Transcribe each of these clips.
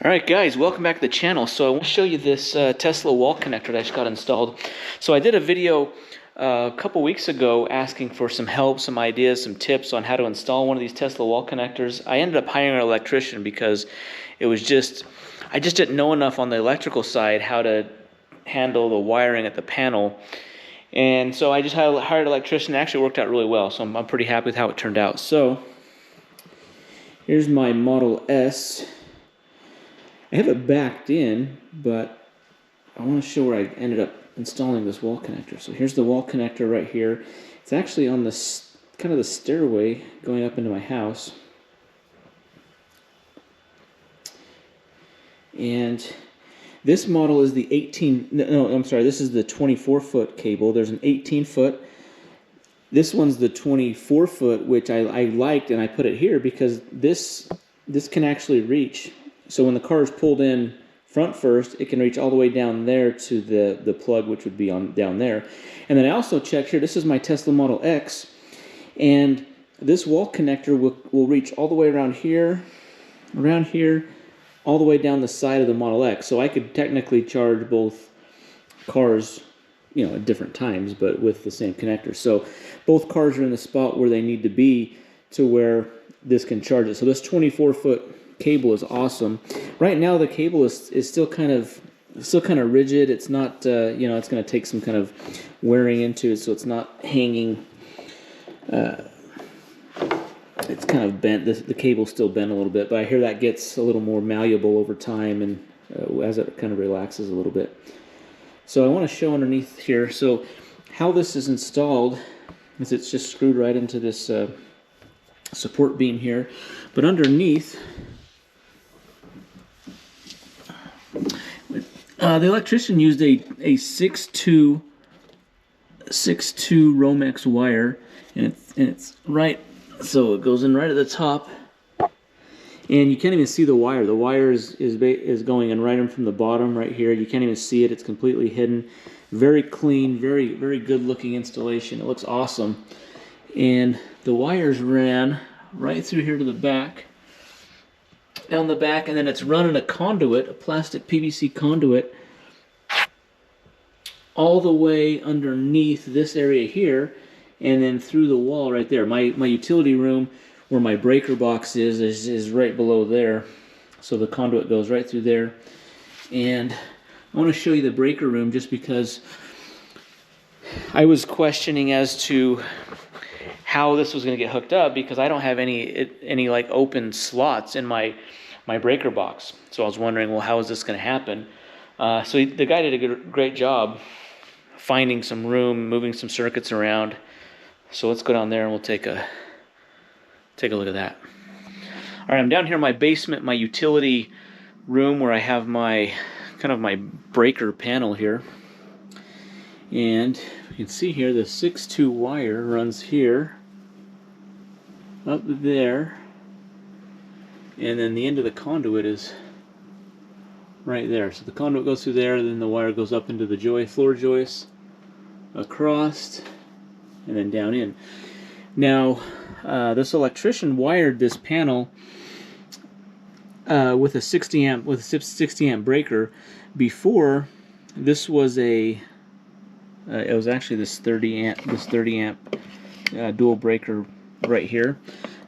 Alright guys, welcome back to the channel. So I want to show you this Tesla wall connector that I just got installed. So I did a video a couple weeks ago asking for some help, some ideas, some tips on how to install one of these Tesla wall connectors. I ended up hiring an electrician because I just didn't know enough on the electrical side how to handle the wiring at the panel. And so I just hired an electrician. It actually worked out really well, so I'm pretty happy with how it turned out. So here's my Model S. I have it backed in, but I want to show where I ended up installing this wall connector. So here's the wall connector right here. It's actually on this kind of the stairway going up into my house. And this model is the 18, no, I'm sorry, this is the 24-foot cable. There's an 18-foot. This one's the 24-foot, which I liked, and I put it here because this can actually reach. So when the car is pulled in front first, it can reach all the way down there to the plug, which would be on down there. And then I also checked here, this is my Tesla Model X, and this wall connector will reach all the way around here, all the way down the side of the Model X. So I could technically charge both cars, you know, at different times, but with the same connector. So both cars are in the spot where they need to be to where this can charge it. So this 24-foot cable is awesome. Right now the cable is still kind of rigid. It's not you know, it's going to take some kind of wearing into it, so it's not hanging. It's kind of bent. The cable's still bent a little bit, but I hear that gets a little more malleable over time and as it kind of relaxes a little bit. So I want to show underneath here. So how this is installed is it's just screwed right into this support beam here, but underneath the electrician used a 6'2" Romex wire, and it's right, so it goes in right at the top, and you can't even see the wire. The wire is going in right in from the bottom right here. You can't even see it. It's completely hidden. Very clean, very good looking installation. It looks awesome. And the wires ran right through here to the back, down the back, and then it's running a conduit, a plastic PVC conduit, all the way underneath this area here, and then through the wall right there. My utility room, where my breaker box is right below there. So the conduit goes right through there. And I want to show you the breaker room just because I was questioning as to how this was going to get hooked up, because I don't have any like open slots in my breaker box. So I was wondering, well, how is this going to happen? So the guy did a great job finding some room, moving some circuits around. So let's go down there and we'll take a look at that. All right, I'm down here in my basement, my utility room, where I have my my breaker panel here. And you can see here the 6'2" wire runs here, up there, and then the end of the conduit is right there. So the conduit goes through there, then the wire goes up into the floor joist, across, and then down in. Now, this electrician wired this panel with a 60 amp breaker. Before, this was it was actually this 30 amp dual breaker right here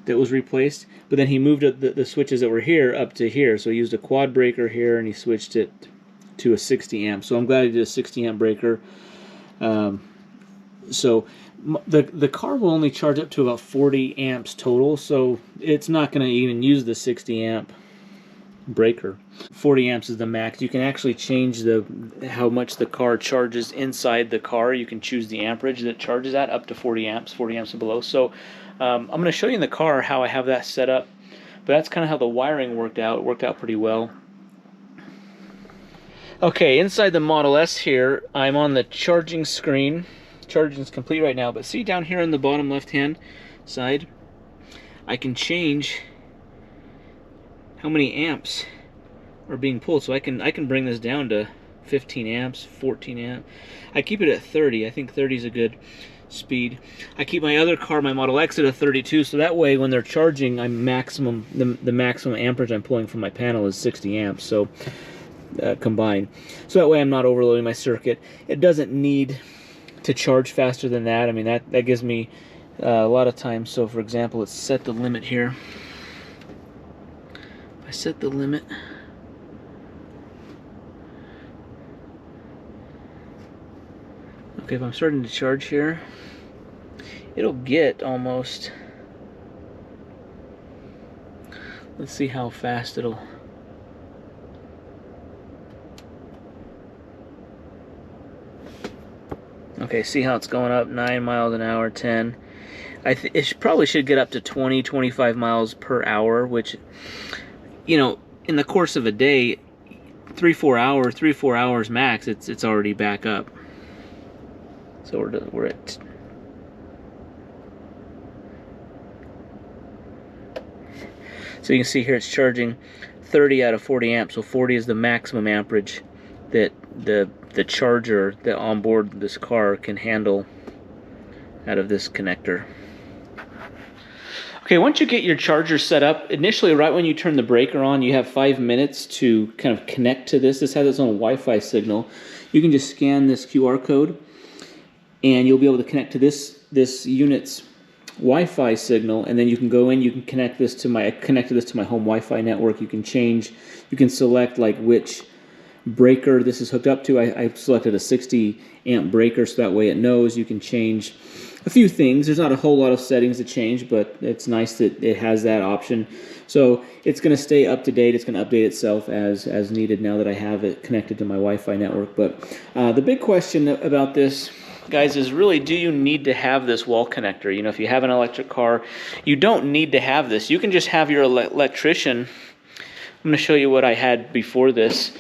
that was replaced, but then he moved the switches that were here up to here. So he used a quad breaker here and he switched it to a 60 amp. So I'm glad he did a 60 amp breaker. So the car will only charge up to about 40 amps total, so it's not going to even use the 60 amp breaker. 40 amps is the max. You can actually change how much the car charges inside the car. You can choose the amperage that charges at up to 40 amps and below. So I'm going to show you in the car how I have that set up, but that's kind of how the wiring worked out. It worked out pretty well. Okay, inside the Model S here, I'm on the charging screen. Charging is complete right now, but see down here on the bottom left hand side, I can change how many amps are being pulled. So I can bring this down to 15 amps, 14 amps. I keep it at 30. I think 30 is a good speed. I keep my other car, my Model X, at a 32, so that way when they're charging, I'm maximum, the maximum amperage I'm pulling from my panel is 60 amps, so combined. So that way I'm not overloading my circuit. It doesn't need to charge faster than that. I mean, that gives me a lot of time. So for example, let's set the limit here. If I set the limit, okay, if I'm starting to charge here, it'll get almost, let's see how fast it'll, okay, see how it's going up, 9 miles an hour, 10. It probably should get up to 20, 25 miles per hour, which, you know, in the course of a day, 3-4 hours max, it's already back up. So we're at, so you can see here it's charging 30 out of 40 amps. So 40 is the maximum amperage that the charger that on board this car can handle out of this connector. Okay, once you get your charger set up, initially right when you turn the breaker on, you have 5 minutes to kind of connect to this. This has its own Wi-Fi signal. You can just scan this QR code and you'll be able to connect to this unit's Wi-Fi signal, and then you can go in, you can connect this to my, I connected this to my home Wi-Fi network. You can change, you can select like which breaker this is hooked up to. I selected a 60 amp breaker, so that way it knows. You can change a few things. There's not a whole lot of settings to change, but it's nice that it has that option. So it's going to stay up to date. It's going to update itself as needed now that I have it connected to my Wi-Fi network. But the big question about this, guys, is really, do you need to have this wall connector? You know, if you have an electric car, you don't need to have this. You can just have your electrician. I'm going to show you what I had before this.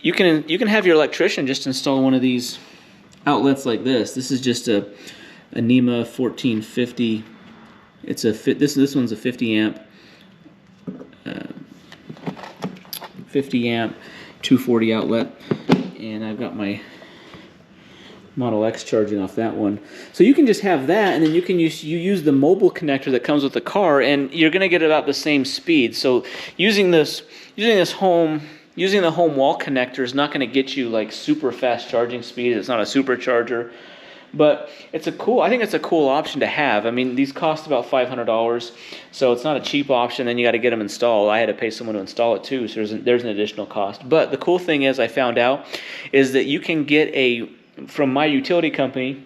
You can have your electrician just install one of these outlets like this. This is just a NEMA 1450. It's a this one's a 50 amp 240 outlet, and I've got my Model X charging off that one. So you can just have that, and then you can use the mobile connector that comes with the car, and you're going to get about the same speed. So using the home wall connector is not going to get you like super fast charging speed. It's not a supercharger, but I think it's a cool option to have. I mean, these cost about $500, so it's not a cheap option. Then you got to get them installed. I had to pay someone to install it too, so there's an additional cost. But the cool thing is, I found out, is that you can get from my utility company,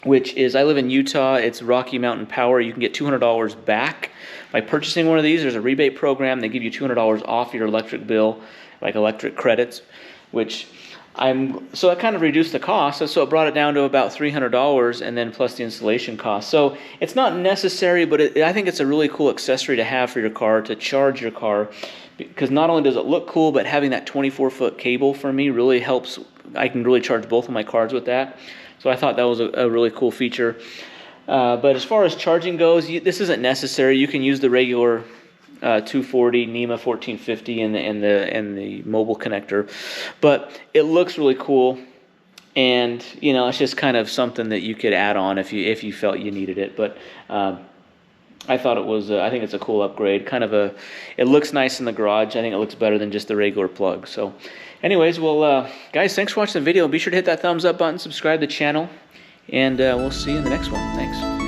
which is, I live in Utah, it's Rocky Mountain Power. You can get $200 back by purchasing one of these. There's a rebate program. They give you $200 off your electric bill, like electric credits, so that kind of reduced the cost. So it brought it down to about $300, and then plus the installation cost. So it's not necessary, but I think it's a really cool accessory to have for your car, to charge your car, because not only does it look cool, but having that 24-foot cable for me really helps. I can really charge both of my cars with that. So I thought that was a really cool feature. But as far as charging goes, this isn't necessary. You can use the regular 240 NEMA 1450 and the mobile connector, but it looks really cool, and you know, it's just kind of something that you could add on if you felt you needed it. But I thought it was I think it's a cool upgrade. It looks nice in the garage. I think it looks better than just the regular plug. So anyways, well guys, thanks for watching the video. Be sure to hit that thumbs up button, subscribe to the channel, and we'll see you in the next one. Thanks.